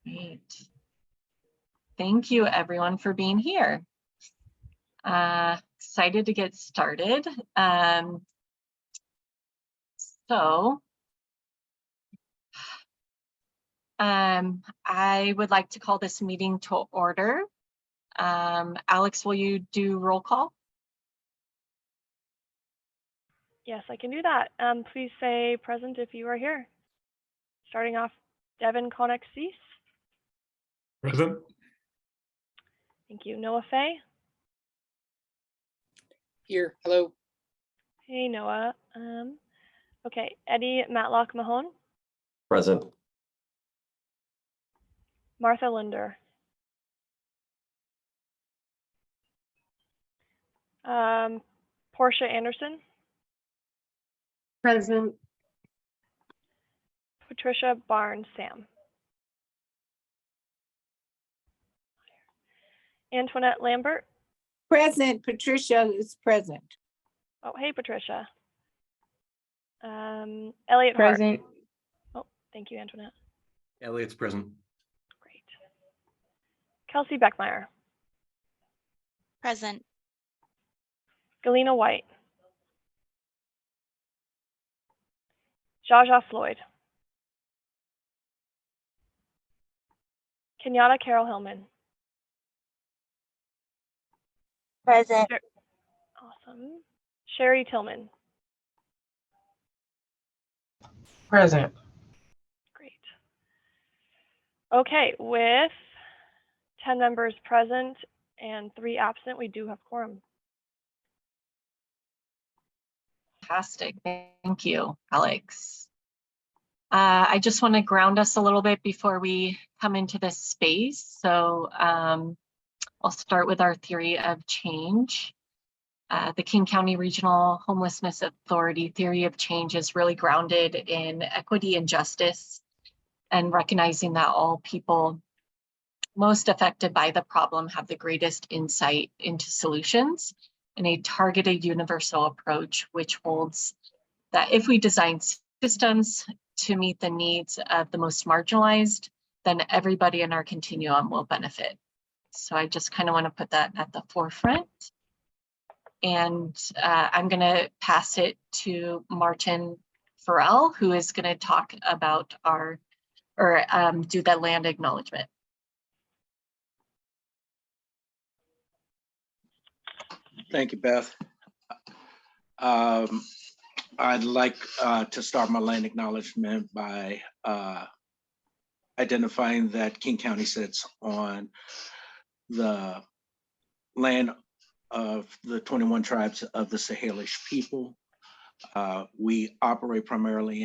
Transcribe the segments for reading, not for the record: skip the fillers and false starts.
Great. Thank you everyone for being here. Excited to get started. I would like to call this meeting to order. Alex, will you do roll call? Yes, I can do that. Please say present if you are here. Starting off, Devin Connex-Cease. Present. Thank you. Noah Fay. Here. Hello. Hey, Noah. Okay, Eddie Matlock Mahone. Present. Martha Linder. Portia Anderson. Present. Patricia Barnes Sam. Antoinette Lambert. Present. Patricia is present. Oh, hey, Patricia. Elliot Hart. Present. Oh, thank you, Antoinette. Elliot's present. Great. Kelsey Beckmeyer. Present. Galena White. Jaja Floyd. Kenyatta Carol Hillman. Present. Awesome. Sherry Tillman. Present. Great. Okay, with 10 members present and 3 absent, we do have quorum. Fantastic. Thank you, Alex. I just want to ground us a little bit before we come into this space. So I'll start with our theory of change. The King County Regional Homelessness Authority theory of change is really grounded in equity and justice, and recognizing that all people most affected by the problem have the greatest insight into solutions, and a targeted universal approach, which holds that if we design systems to meet the needs of the most marginalized, then everybody in our continuum will benefit. So I just kind of want to put that at the forefront. And I'm going to pass it to Martin Farrell, who is going to talk about do the land acknowledgement. Thank you, Beth. I'd like to start my land acknowledgement by identifying that King County sits on the land of the 21 tribes of the Sahelish people. We operate primarily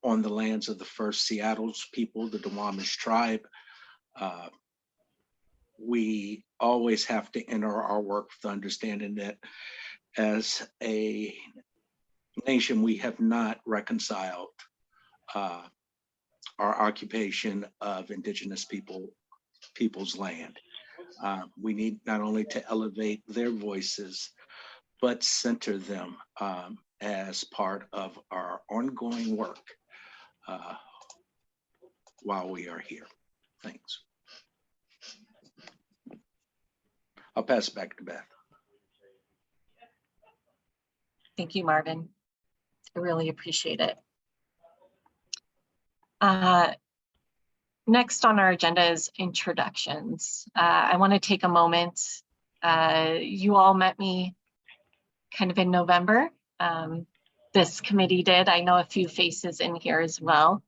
on the lands of the first Seattle's people, the Duwamish tribe. We always have to enter our work with the understanding that as a nation, we have not reconciled our occupation of indigenous people's land. We need not only to elevate their voices, but center them as part of our ongoing work while we are here. Thanks. I'll pass it back to Beth. Thank you, Marvin. I really appreciate it. Next on our agenda is introductions. I want to take a moment. You all met me kind of in November. This committee did. I know a few faces in here as well.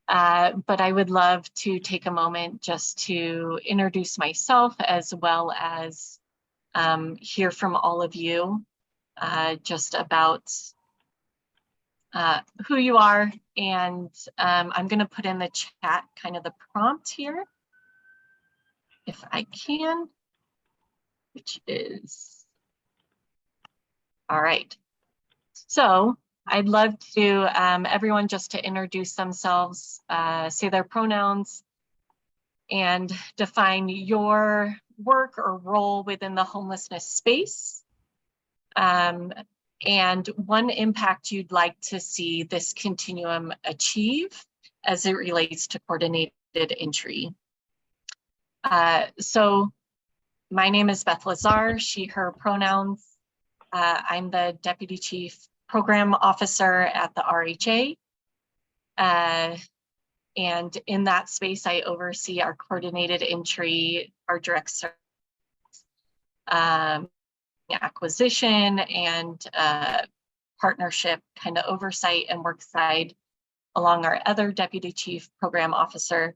But I would love to take a moment just to introduce myself, as well as hear from all of you just about who you are. And I'm going to put in the chat kind of the prompt here, if I can, which is, all right. So I'd love to everyone just to introduce themselves, say their pronouns, and define your work or role within the homelessness space. And one impact you'd like to see this continuum achieve as it relates to coordinated entry. So my name is Beth Lazar, she, her pronouns. I'm the Deputy Chief Program Officer at the RHA. And in that space, I oversee our coordinated entry, our direct service, acquisition, and partnership kind of oversight and work side along our other Deputy Chief Program Officer,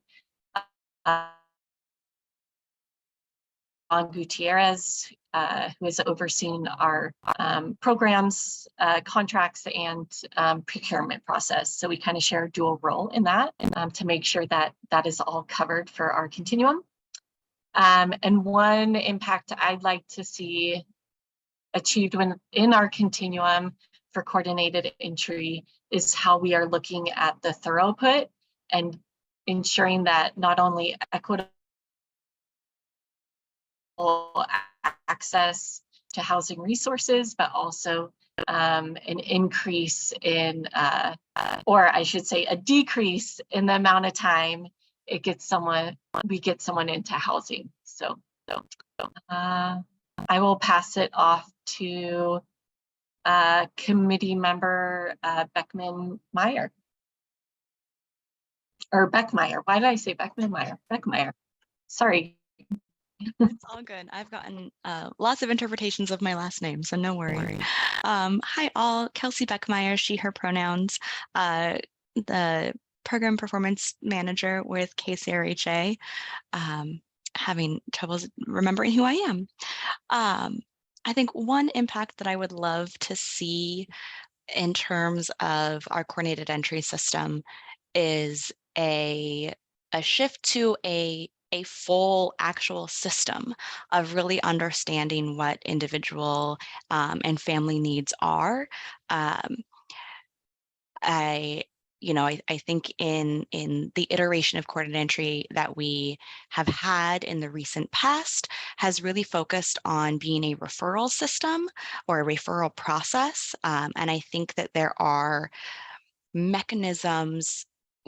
Gutierrez, who is overseeing our programs, contracts, and procurement process. So we kind of share a dual role in that to make sure that that is all covered for our continuum. And one impact I'd like to see achieved in our continuum for coordinated entry is how we are looking at the throughput and ensuring that not only equitable access to housing resources, but also an increase in, or I should say a decrease in the amount of time we get someone into housing. So I will pass it off to committee member Beckman Meyer. Or Beckmeyer. Why did I say Beckman Meyer? Beckmeyer. Sorry. It's all good. I've gotten lots of interpretations of my last name, so no worries. Hi all, Kelsey Beckmeyer, she, her pronouns, the Program Performance Manager with KCRHA, having troubles remembering who I am. I think one impact that I would love to see in terms of our coordinated entry system is a shift to a full actual system of really understanding what individual and family needs are. I think in the iteration of coordinated entry that we have had in the recent past has really focused on being a referral system or a referral process. And I think that there are mechanisms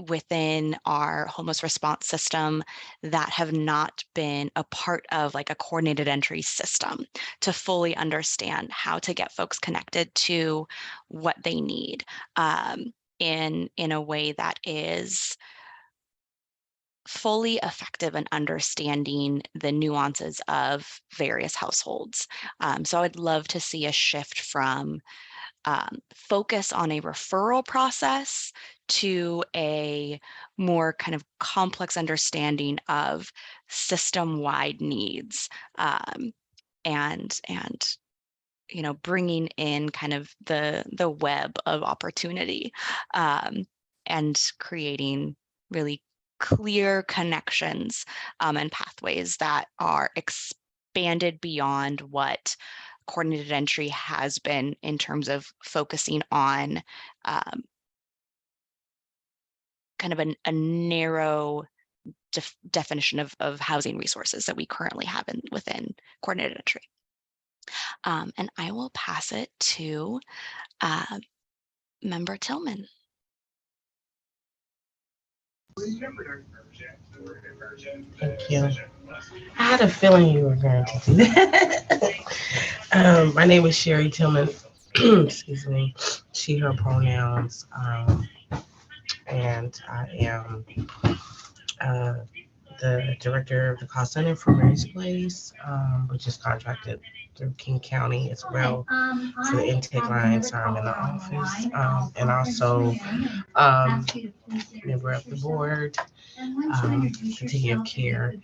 within our homeless response system that have not been a part of like a coordinated entry system to fully understand how to get folks connected to what they need in a way that is fully effective in understanding the nuances of various households. So I would love to see a shift from focus on a referral process to a more kind of complex understanding of system-wide needs, and bringing in kind of the web of opportunity, and creating really clear connections and pathways that are expanded beyond what coordinated entry has been in terms of focusing on kind of a narrow definition of housing resources that we currently have within coordinated entry. And I will pass it to Member Tillman. Thank you. I had a feeling you were going to do that. My name is Sherry Tillman. Excuse me. She, her pronouns. And I am the director of the call center for Mary's Place, which is contracted through King County as well for the intake line. So I'm in the office, and also member of the board, taking of care.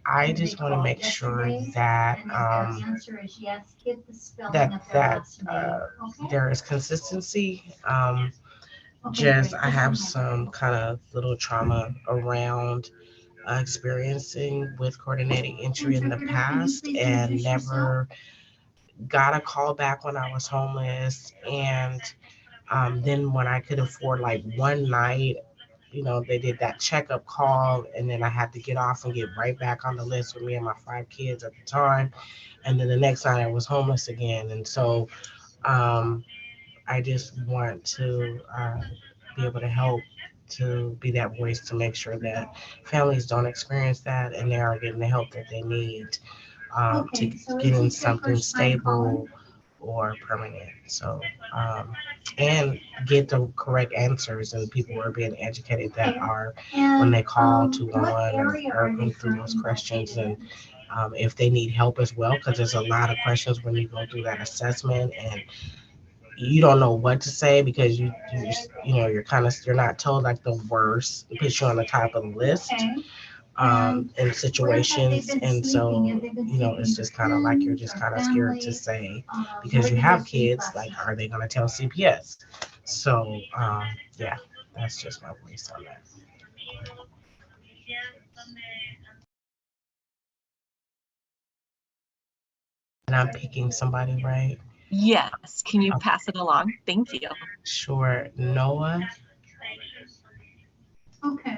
I just want to make sure that there is consistency. I have some kind of little trauma around experiencing with coordinating entry in the past and never got a call back when I was homeless. And then when I could afford like one night, they did that checkup call, and then I had to get off and get right back on the list with me and my 5 kids at the time. And then the next night I was homeless again. And so I just want to be able to help to be that voice to make sure that families don't experience that and they are getting the help that they need to get in something stable or permanent. So, and get the correct answers, and people are being educated that are when they call 211 or go through those questions, and if they need help as well, because there's a lot of questions when you go through that assessment and you don't know what to say because you're not told like the worst, it puts you on the top of the list in situations. And so, it's just kind of like you're just kind of scared to say because you have kids, like, are they going to tell CPS? So, yeah, that's just my voice on that. And I'm picking somebody, right? Yes, can you pass it along? Thank you. Sure. Noah. Okay.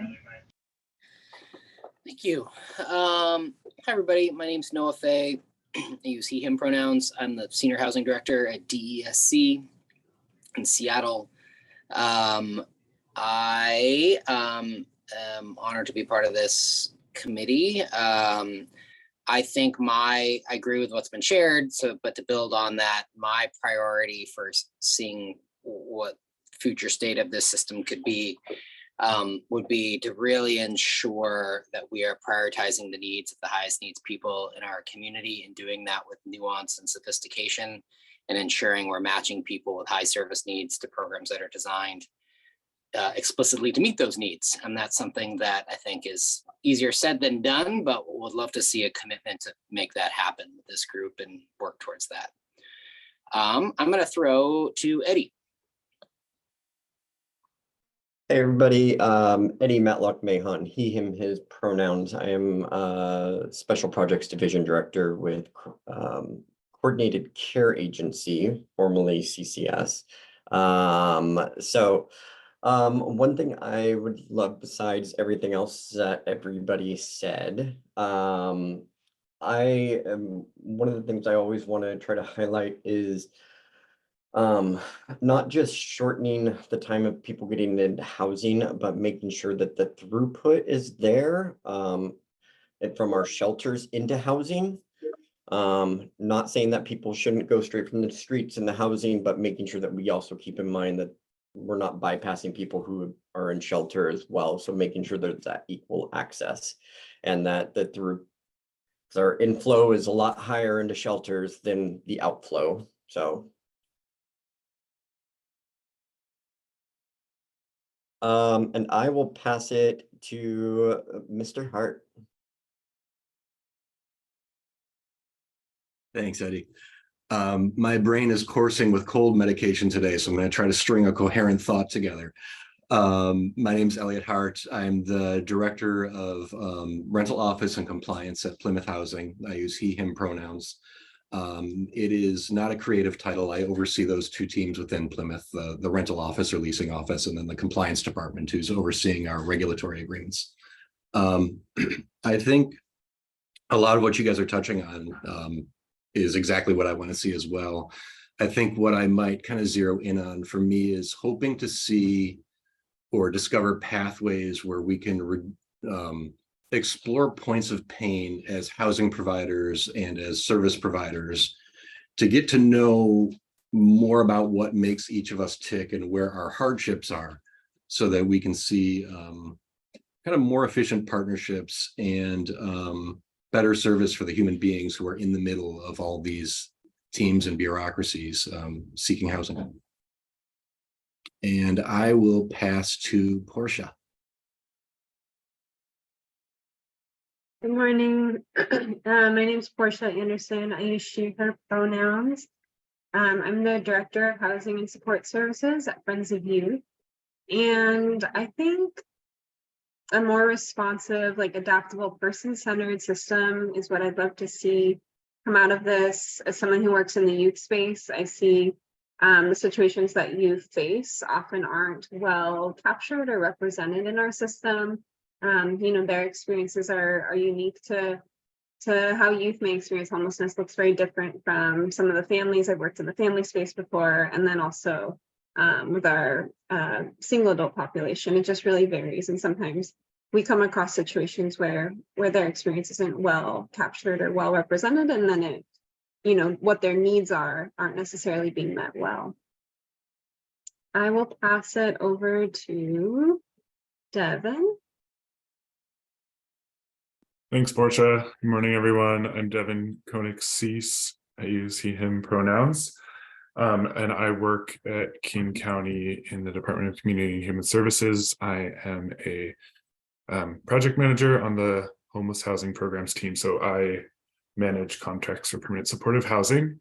Thank you. Hi, everybody. My name is Noah Fay. I use he, him pronouns. I'm the Senior Housing Director at DESC in Seattle. I am honored to be part of this committee. I think I agree with what's been shared. But to build on that, my priority for seeing what future state of this system could be would be to really ensure that we are prioritizing the needs of the highest needs people in our community and doing that with nuance and sophistication, and ensuring we're matching people with high service needs to programs that are designed explicitly to meet those needs. And that's something that I think is easier said than done, but would love to see a commitment to make that happen with this group and work towards that. I'm going to throw to Eddie. Hey, everybody. Eddie Matlock Mahon, he, him, his pronouns. I am Special Projects Division Director with Coordinated Care Agency, formerly CCS. One thing I would love, besides everything else that everybody said, one of the things I always want to try to highlight is not just shortening the time of people getting into housing, but making sure that the throughput is there and from our shelters into housing. Not saying that people shouldn't go straight from the streets into housing, but making sure that we also keep in mind that we're not bypassing people who are in shelter as well. So making sure there's that equal access, and that our inflow is a lot higher into shelters than the outflow. So and I will pass it to Mr. Hart. Thanks, Eddie. My brain is coursing with cold medication today, so I'm going to try to string a coherent thought together. My name's Elliot Hart. I'm the Director of Rental Office and Compliance at Plymouth Housing. I use he, him pronouns. It is not a creative title. I oversee those two teams within Plymouth, the rental office or leasing office, and then the compliance department, who's overseeing our regulatory agreements. I think a lot of what you guys are touching on is exactly what I want to see as well. I think what I might kind of zero in on for me is hoping to see or discover pathways where we can explore points of pain as housing providers and as service providers to get to know more about what makes each of us tick and where our hardships are, so that we can see kind of more efficient partnerships and better service for the human beings who are in the middle of all these teams and bureaucracies seeking housing. And I will pass to Portia. Good morning. My name is Portia Anderson. I use she, her pronouns. I'm the Director of Housing and Support Services at Friends of Youth. And I think a more responsive, like adaptable, person-centered system is what I'd love to see come out of this. As someone who works in the youth space, I see the situations that youth face often aren't well captured or represented in our system. Their experiences are unique to how youth may experience homelessness. Looks very different from some of the families. I've worked in the family space before, and then also with our single adult population. It just really varies, and sometimes we come across situations where their experience isn't well captured or well represented, and then it, you know, what their needs aren't necessarily being met well. I will pass it over to Devin. Thanks, Portia. Good morning, everyone. I'm Devin Koenig-Cease. I use he, him pronouns. And I work at King County in the Department of Community and Human Services. I am a project manager on the homeless housing programs team. So I manage contracts for permanent supportive housing,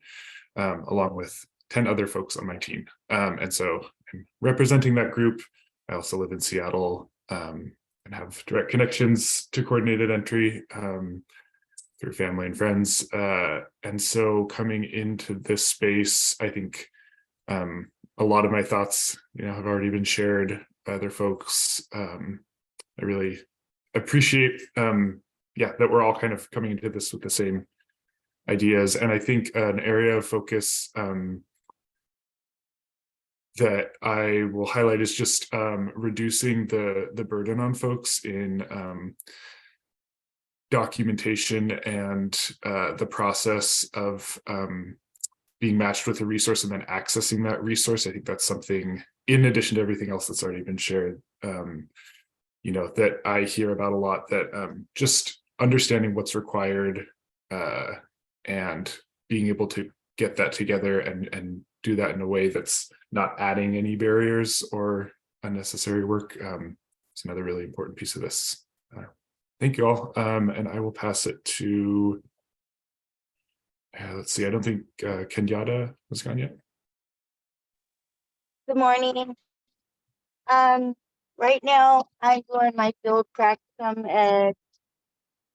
along with 10 other folks on my team. And so I'm representing that group. I also live in Seattle, and have direct connections to coordinated entry through family and friends. And so coming into this space, I think a lot of my thoughts, have already been shared by other folks. I really appreciate, that we're all kind of coming into this with the same ideas. And I think an area of focus that I will highlight is just reducing the burden on folks in documentation and the process of being matched with a resource and then accessing that resource. I think that's something, in addition to everything else that's already been shared, that I hear about a lot, that just understanding what's required and being able to get that together and do that in a way that's not adding any barriers or unnecessary work is another really important piece of this. Thank you all. And I will pass it to, let's see, I don't think Kenyatta was gone yet. Good morning. Right now I'm doing my field practicum at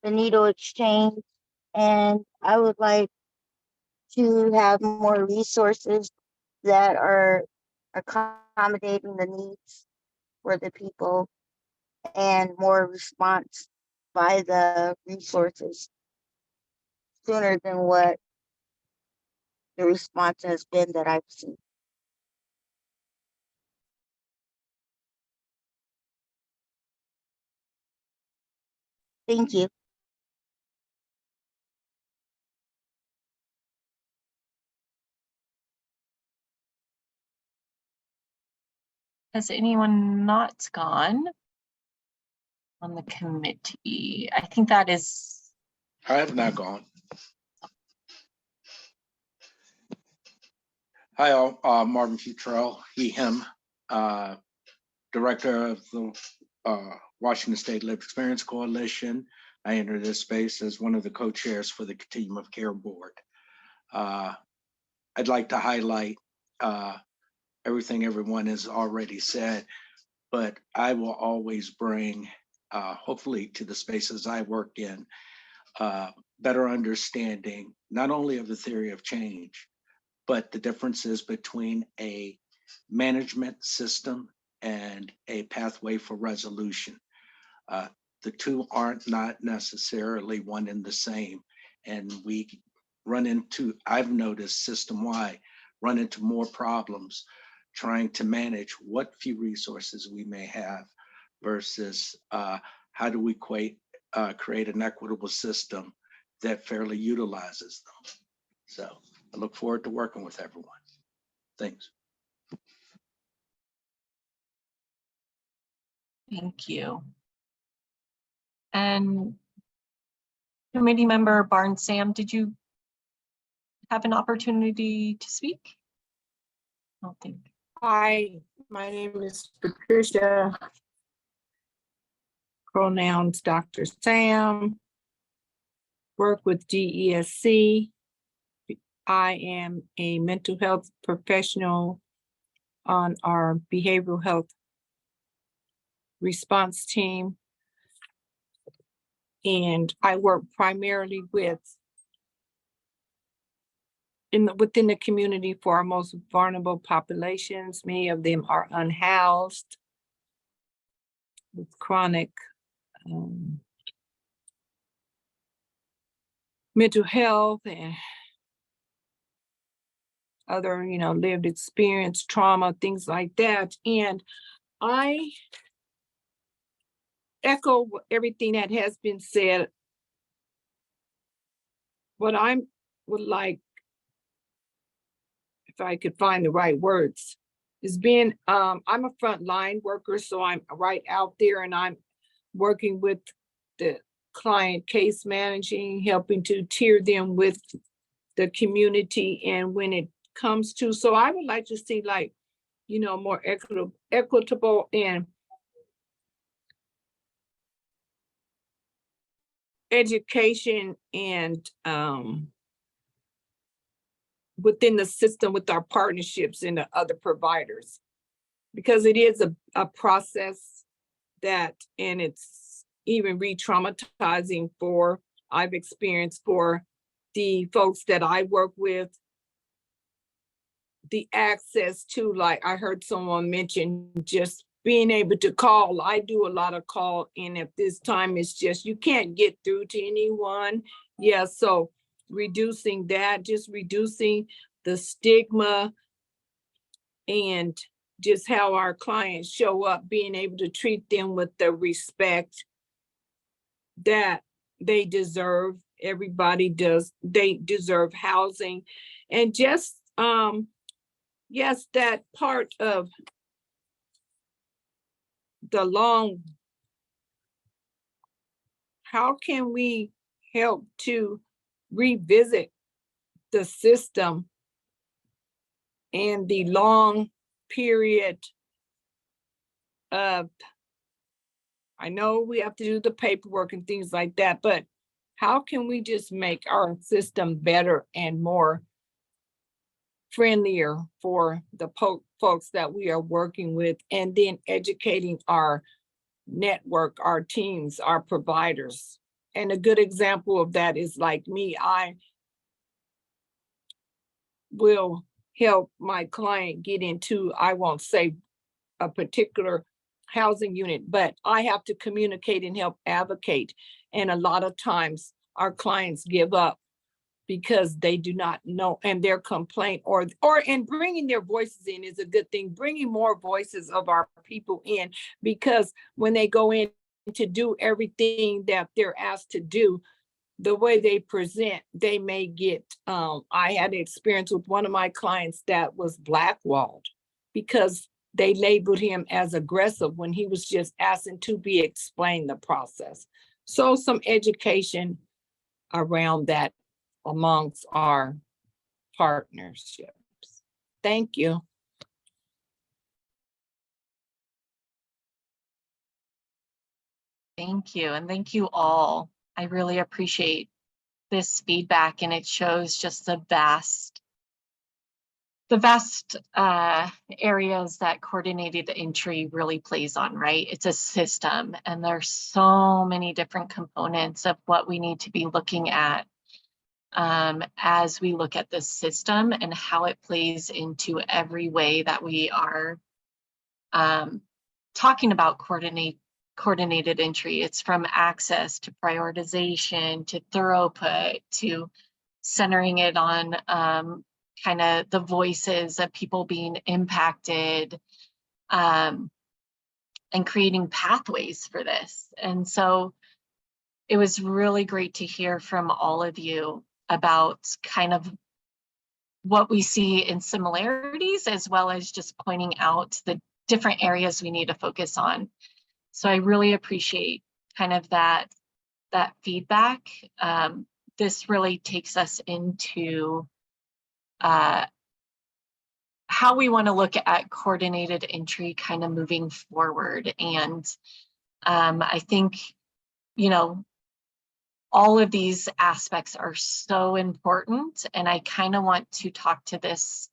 the Needle Exchange, and I would like to have more resources that are accommodating the needs for the people, and more response by the resources sooner than what the response has been that I've seen. Thank you. Has anyone not gone on the committee? I think that is. I have not gone. Hi, all. Marvin Futrell, he, him, director of the Washington State Lived Experience Coalition. I entered this space as one of the co-chairs for the Continuum of Care Board. I'd like to highlight everything everyone has already said, but I will always bring, hopefully to the spaces I work in, better understanding, not only of the theory of change, but the differences between a management system and a pathway for resolution. The two aren't not necessarily one and the same. And we run into, I've noticed system-wide, run into more problems trying to manage what few resources we may have versus how do we create an equitable system that fairly utilizes them. So I look forward to working with everyone. Thanks. Thank you. And committee member Barnes Sam, did you have an opportunity to speak? I don't think. Hi, my name is Patricia. Pronouns Dr. Sam. Work with DESC. I am a mental health professional on our behavioral health response team. And I work primarily within the community for our most vulnerable populations. Many of them are unhoused with chronic mental health and other, lived experience, trauma, things like that. And I echo everything that has been said. What I would like, if I could find the right words, is being, I'm a frontline worker, so I'm right out there and I'm working with the client, case managing, helping to tier them with the community. And when it comes to, so I would like to see like, more equitable and education and within the system with our partnerships and the other providers, because it is a process that, and it's even re-traumatizing for, I've experienced for the folks that I work with, the access to, like I heard someone mention, just being able to call. I do a lot of call, and at this time it's just, you can't get through to anyone. Yeah, so reducing that, just reducing the stigma and just how our clients show up, being able to treat them with the respect that they deserve. Everybody does, they deserve housing. And just, yes, that part of the long, how can we help to revisit the system and the long period of, I know we have to do the paperwork and things like that, but how can we just make our system better and more friendlier for the folks that we are working with, and then educating our network, our teams, our providers. And a good example of that is like me, I will help my client get into, I won't say a particular housing unit, but I have to communicate and help advocate. And a lot of times our clients give up because they do not know, and their complaint and bringing their voices in is a good thing. Bringing more voices of our people in, because when they go in to do everything that they're asked to do, the way they present, they may get, I had an experience with one of my clients that was blackballed because they labeled him as aggressive when he was just asking to be explained the process. So some education around that amongst our partnerships. Thank you. Thank you, and thank you all. I really appreciate this feedback, and it shows just the vast areas that coordinated entry really plays on, right? It's a system, and there's so many different components of what we need to be looking at as we look at this system and how it plays into every way that we are talking about coordinated entry. It's from access to prioritization to throughput to centering it on kind of the voices of people being impacted and creating pathways for this. And so it was really great to hear from all of you about kind of what we see in similarities, as well as just pointing out the different areas we need to focus on. So I really appreciate kind of that feedback. This really takes us into how we want to look at coordinated entry kind of moving forward. And I think, all of these aspects are so important, and I kind of want to talk to this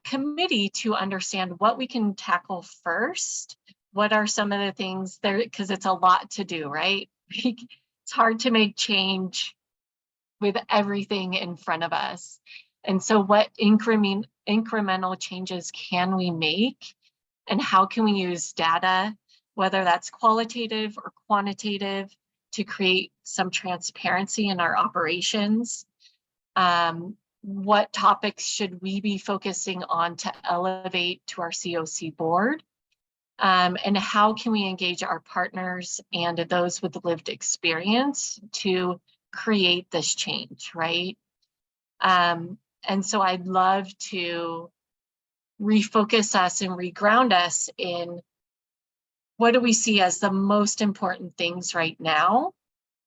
committee to understand what we can tackle first. What are some of the things there, because it's a lot to do, right? It's hard to make change with everything in front of us. And so what incremental changes can we make, and how can we use data, whether that's qualitative or quantitative, to create some transparency in our operations, what topics should we be focusing on to elevate to our COC board? And how can we engage our partners and those with lived experience to create this change, right? And so I'd love to refocus us and reground us in what do we see as the most important things right now?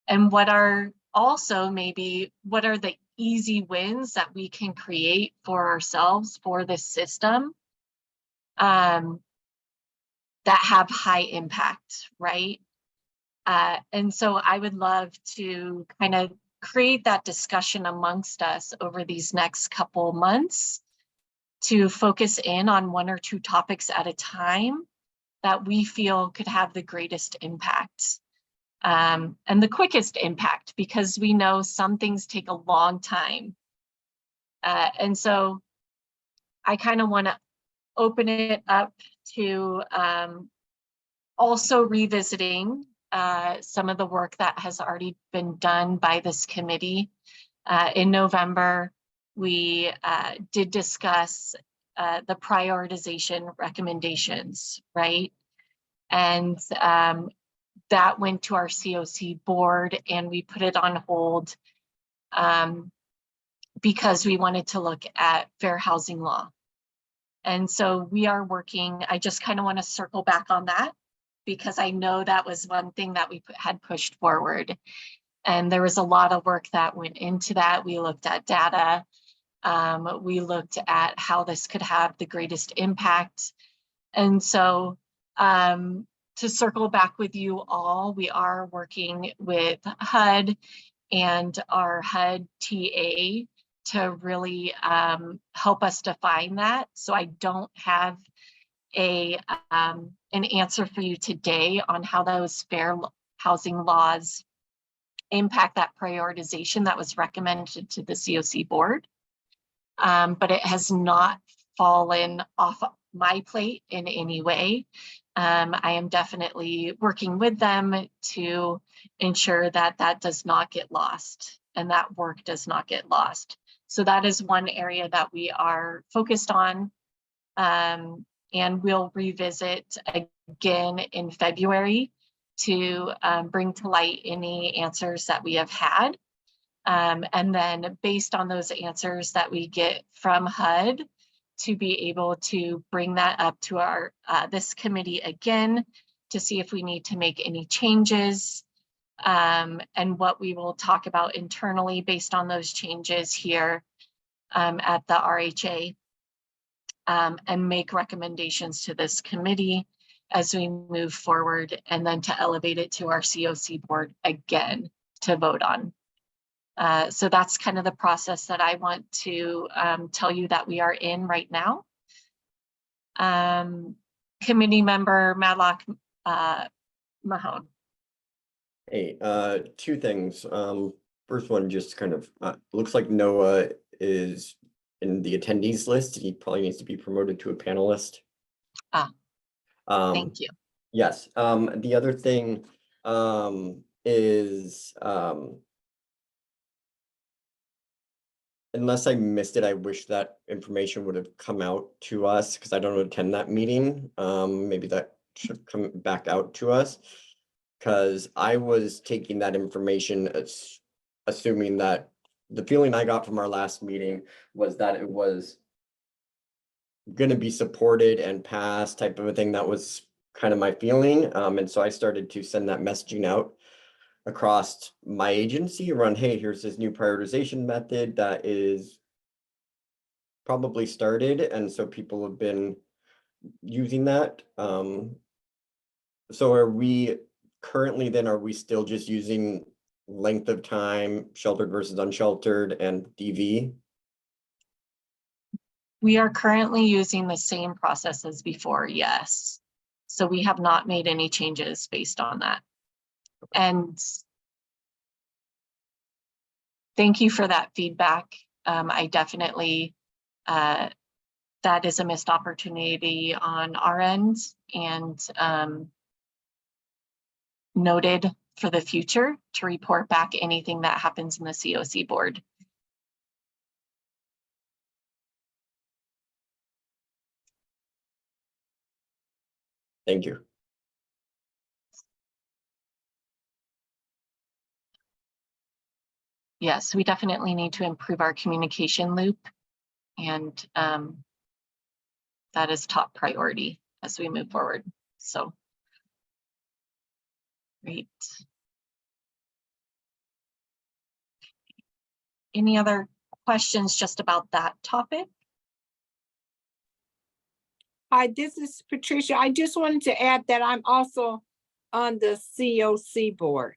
And what are also maybe, what are the easy wins that we can create for ourselves for this system that have high impact, right? And so I would love to kind of create that discussion amongst us over these next couple months to focus in on 1 or 2 topics at a time that we feel could have the greatest impact and the quickest impact, because we know some things take a long time. And so I kind of want to open it up to also revisiting some of the work that has already been done by this committee. In November, we did discuss the prioritization recommendations, right? And that went to our COC board and we put it on hold because we wanted to look at fair housing law. And so we are working, I just kind of want to circle back on that because I know that was one thing that we had pushed forward. And there was a lot of work that went into that. We looked at data. We looked at how this could have the greatest impact. And so to circle back with you all, we are working with HUD and our HUD TA to really help us define that. So I don't have an answer for you today on how those fair housing laws impact that prioritization that was recommended to the COC board. But it has not fallen off my plate in any way. I am definitely working with them to ensure that that does not get lost and that work does not get lost. So that is one area that we are focused on, and we'll revisit again in February to bring to light any answers that we have had. And then based on those answers that we get from HUD, to be able to bring that up to our this committee again to see if we need to make any changes, and what we will talk about internally based on those changes here at the RHA, and make recommendations to this committee as we move forward, and then to elevate it to our COC board again to vote on. So that's kind of the process that I want to tell you that we are in right now. Committee member Matlock Mahone. Hey, 2 things. First one, just kind of looks like Noah is in the attendees list. He probably needs to be promoted to a panelist. Thank you. Yes. The other thing is unless I missed it, I wish that information would have come out to us because I don't attend that meeting. Maybe that should come back out to us because I was taking that information as assuming that the feeling I got from our last meeting was that it was going to be supported and passed type of a thing. That was kind of my feeling. And so I started to send that messaging out across my agency around, hey, here's this new prioritization method that is probably started. And so people have been using that. So are we currently then, are we still just using length of time, sheltered versus unsheltered and DV? We are currently using the same process as before, yes. So we have not made any changes based on that. And thank you for that feedback. I definitely, that is a missed opportunity on our end, and noted for the future to report back anything that happens in the COC board. Thank you. Yes, we definitely need to improve our communication loop, and that is top priority as we move forward. So, great. Any other questions just about that topic? Hi, this is Patricia. I just wanted to add that I'm also on the COC board.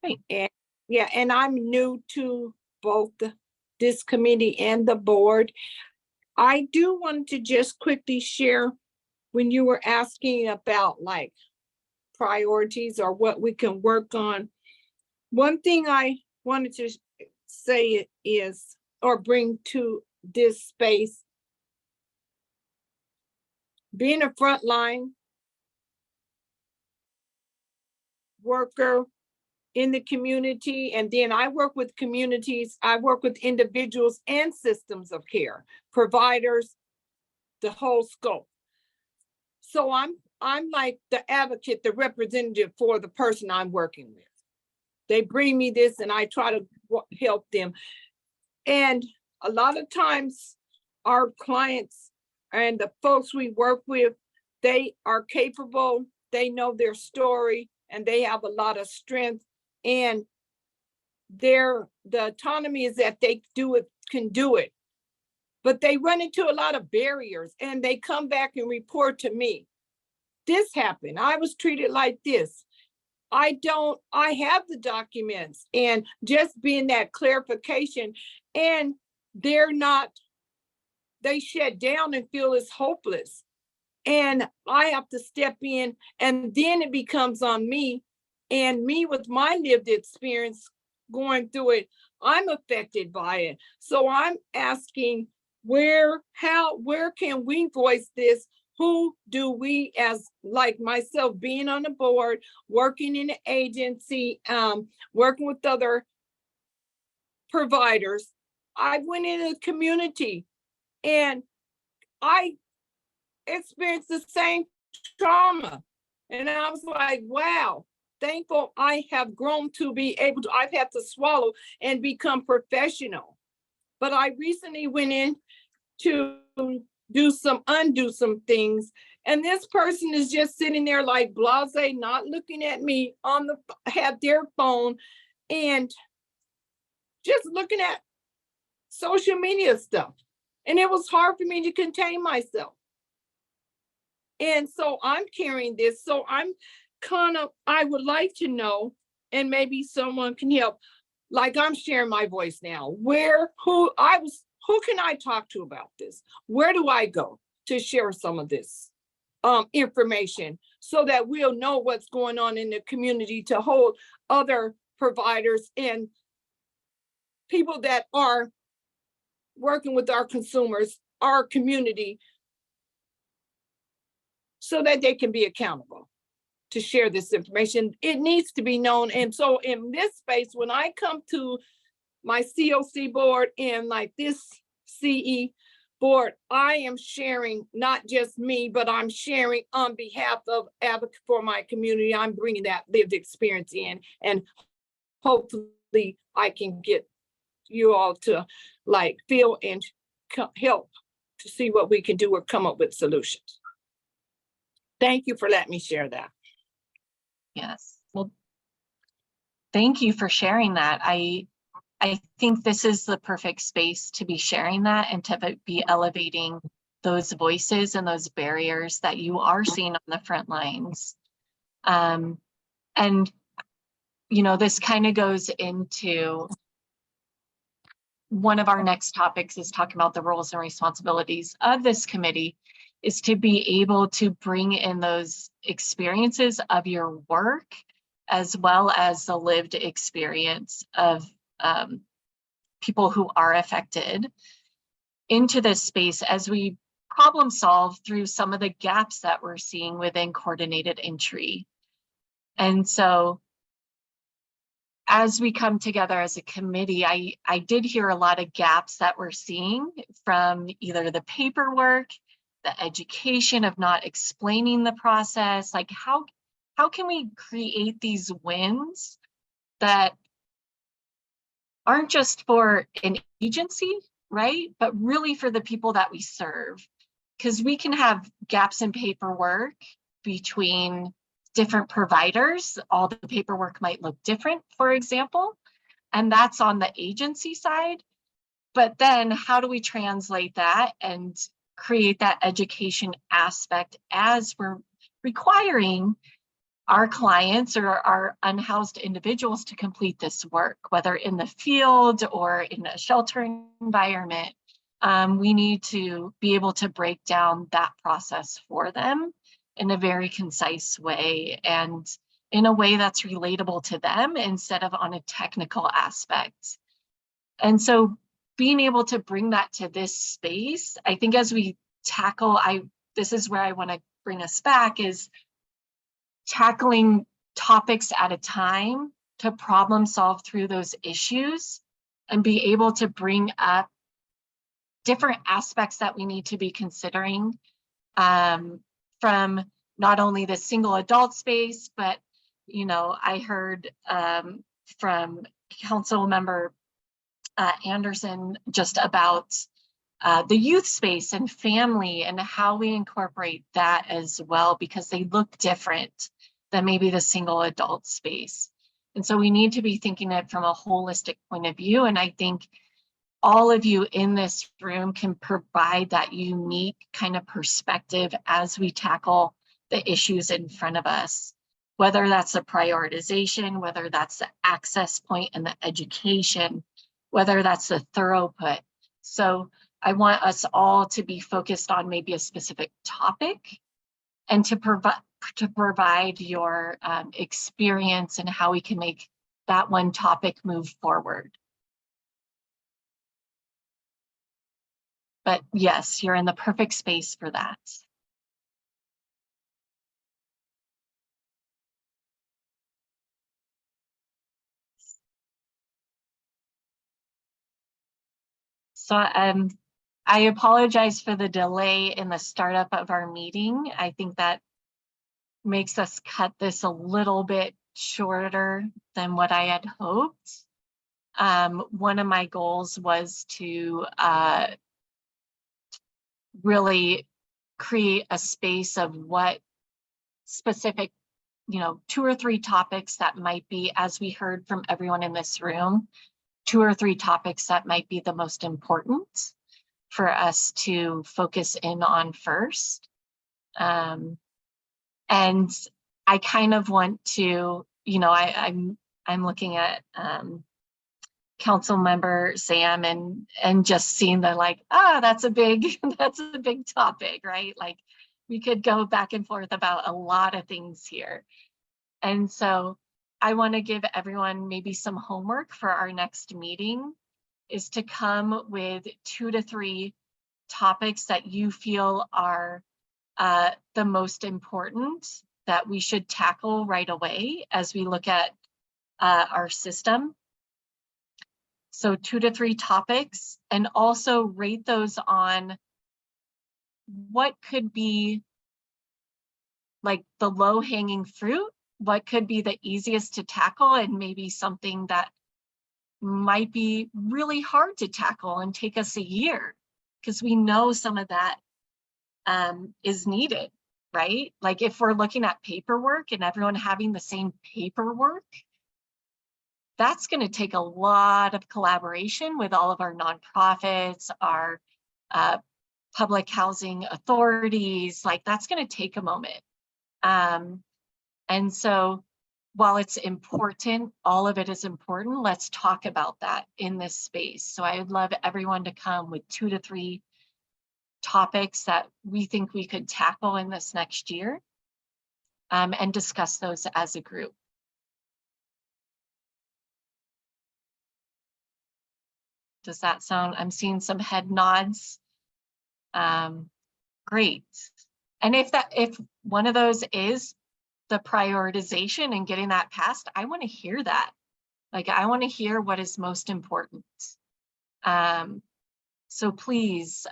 Great. And yeah, and I'm new to both this committee and the board. I do want to just quickly share when you were asking about like priorities or what we can work on. One thing I wanted to say is, or bring to this space, being a frontline worker in the community, and then I work with communities, I work with individuals and systems of care, providers, the whole scope. So I'm like the advocate, the representative for the person I'm working with. They bring me this and I try to help them. And a lot of times our clients and the folks we work with, they are capable, they know their story, and they have a lot of strength. And the autonomy is that they can do it. But they run into a lot of barriers and they come back and report to me. This happened, I was treated like this. I have the documents, and just being that clarification, and they shut down and feel it's hopeless. And I have to step in, and then it becomes on me, and me with my lived experience going through it, I'm affected by it. So I'm asking where can we voice this? Who do we, as like myself, being on the board, working in the agency, working with other providers, I went in a community and I experienced the same trauma. And I was like, wow, thankful I have grown to be able to, I've had to swallow and become professional. But I recently went in to undo some things. And this person is just sitting there like blasé, not looking at me have their phone and just looking at social media stuff. And it was hard for me to contain myself. And so I'm carrying this. So I would like to know, and maybe someone can help, like I'm sharing my voice now, who can I talk to about this? Where do I go to share some of this information so that we'll know what's going on in the community, to hold other providers and people that are working with our consumers, our community, so that they can be accountable to share this information. It needs to be known. And so in this space, when I come to my COC board and like this CE board, I am sharing not just me, but I'm sharing on behalf of advocate for my community. I'm bringing that lived experience in, and hopefully I can get you all to like feel and help to see what we can do or come up with solutions. Thank you for letting me share that. Yes, well, thank you for sharing that. I think this is the perfect space to be sharing that and to be elevating those voices and those barriers that you are seeing on the front lines. And, you know, this kind of goes into one of our next topics is talking about the roles and responsibilities of this committee, is to be able to bring in those experiences of your work, as well as the lived experience of people who are affected into this space as we problem solve through some of the gaps that we're seeing within coordinated entry. And so as we come together as a committee, I did hear a lot of gaps that we're seeing from either the paperwork the education of not explaining the process. Like how can we create these wins that aren't just for an agency, right? But really for the people that we serve. Because we can have gaps in paperwork between different providers. All the paperwork might look different, for example, and that's on the agency side. But then how do we translate that and create that education aspect as we're requiring our clients or our unhoused individuals to complete this work, whether in the field or in a shelter environment. We need to be able to break down that process for them in a very concise way and in a way that's relatable to them instead of on a technical aspect. And so being able to bring that to this space, I think as we tackle, this is where I want to bring us back, is tackling topics at a time to problem solve through those issues and be able to bring up different aspects that we need to be considering from not only the single adult space, but, you know, I heard from Council Member Anderson just about the youth space and family and how we incorporate that as well, because they look different than maybe the single adult space. And so we need to be thinking it from a holistic point of view. And I think all of you in this room can provide that unique kind of perspective as we tackle the issues in front of us, whether that's the prioritization, whether that's the access point and the education, whether that's the throughput. So I want us all to be focused on maybe a specific topic and to provide your experience and how we can make that one topic move forward. But yes, you're in the perfect space for that. So I apologize for the delay in the startup of our meeting. I think that makes us cut this a little bit shorter than what I had hoped. One of my goals was to really create a space of what specific, you know, 2 or 3 topics that might be, as we heard from everyone in this room, 2 or 3 topics that might be the most important for us to focus in on first. And I kind of want to, you know, I'm looking at Council Member Sam and just seeing the like, that's a big topic, right? Like we could go back and forth about a lot of things here. And so I want to give everyone maybe some homework for our next meeting, is to come with 2 to 3 topics that you feel are the most important that we should tackle right away as we look at our system. So 2 to 3 topics, and also rate those on what could be like the low-hanging fruit, what could be the easiest to tackle, and maybe something that might be really hard to tackle and take us a year, because we know some of that is needed, right? Like if we're looking at paperwork and everyone having the same paperwork, that's going to take a lot of collaboration with all of our nonprofits, our public housing authorities. Like that's going to take a moment. And so while it's important, all of it is important, let's talk about that in this space. So I would love everyone to come with 2 to 3 topics that we think we could tackle in this next year, and discuss those as a group. Does that sound, I'm seeing some head nods. Great. And if one of those is the prioritization and getting that passed, I want to hear that. Like I want to hear what is most important. So please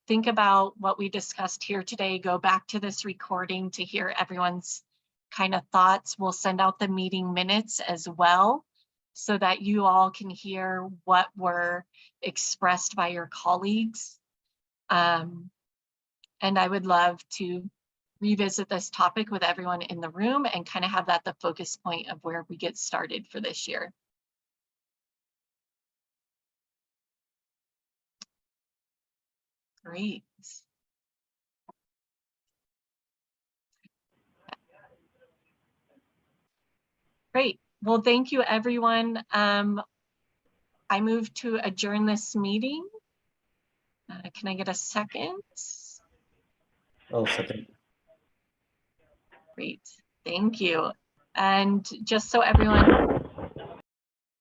think about what we discussed here today. Go back to this recording to hear everyone's kind of thoughts. We'll send out the meeting minutes as well so that you all can hear what were expressed by your colleagues. And I would love to revisit this topic with everyone in the room and kind of have that the focus point of where we get started for this year. Great. Great. Well, thank you, everyone. I move to adjourn this meeting. Can I get a second? I'll second. Great. Thank you. And just so everyone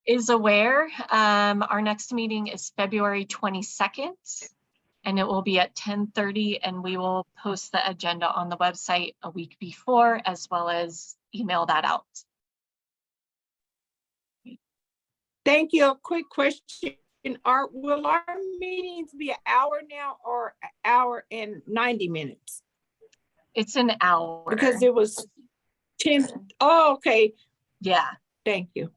is aware, our next meeting is February 22nd, and it will be at 10:30, and we will post the agenda on the website a week before, as well as email that out. Thank you. A quick question. Will our meetings be an hour now or an hour and 90 minutes? It's an hour. Because it was 10. Oh, okay. Yeah. Thank you.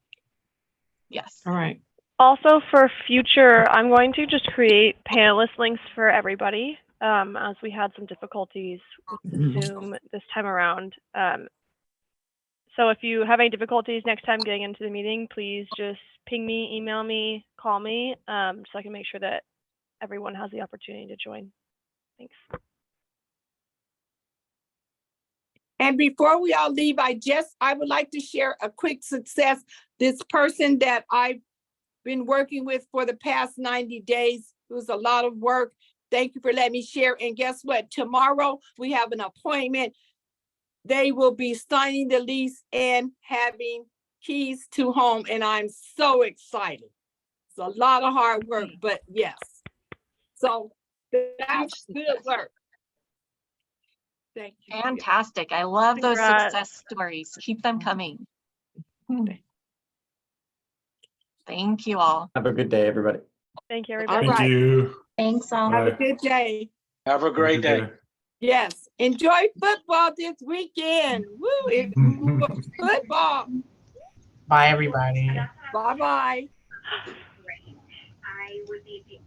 Yes. All right. Also for future, I'm going to just create panelist links for everybody as we had some difficulties with Zoom this time around. So if you have any difficulties next time getting into the meeting, please just ping me, email me, call me, so I can make sure that everyone has the opportunity to join. Thanks. And before we all leave, I would like to share a quick success. This person that I've been working with for the past 90 days, it was a lot of work. Thank you for letting me share. And guess what? Tomorrow we have an appointment. They will be signing the lease and having keys to home. And I'm so excited. It's a lot of hard work, but yes. So that's good work. Thank you. Fantastic. I love those Congrats. success stories. Keep them coming. Thank you all. Have a good day, everybody. Thank you, All everybody. Thank right. you. Thanks all. Have a Bye. good day. Have a great day. Yes. Enjoy football this weekend. Woo! It's football. Bye, everybody. Bye-bye.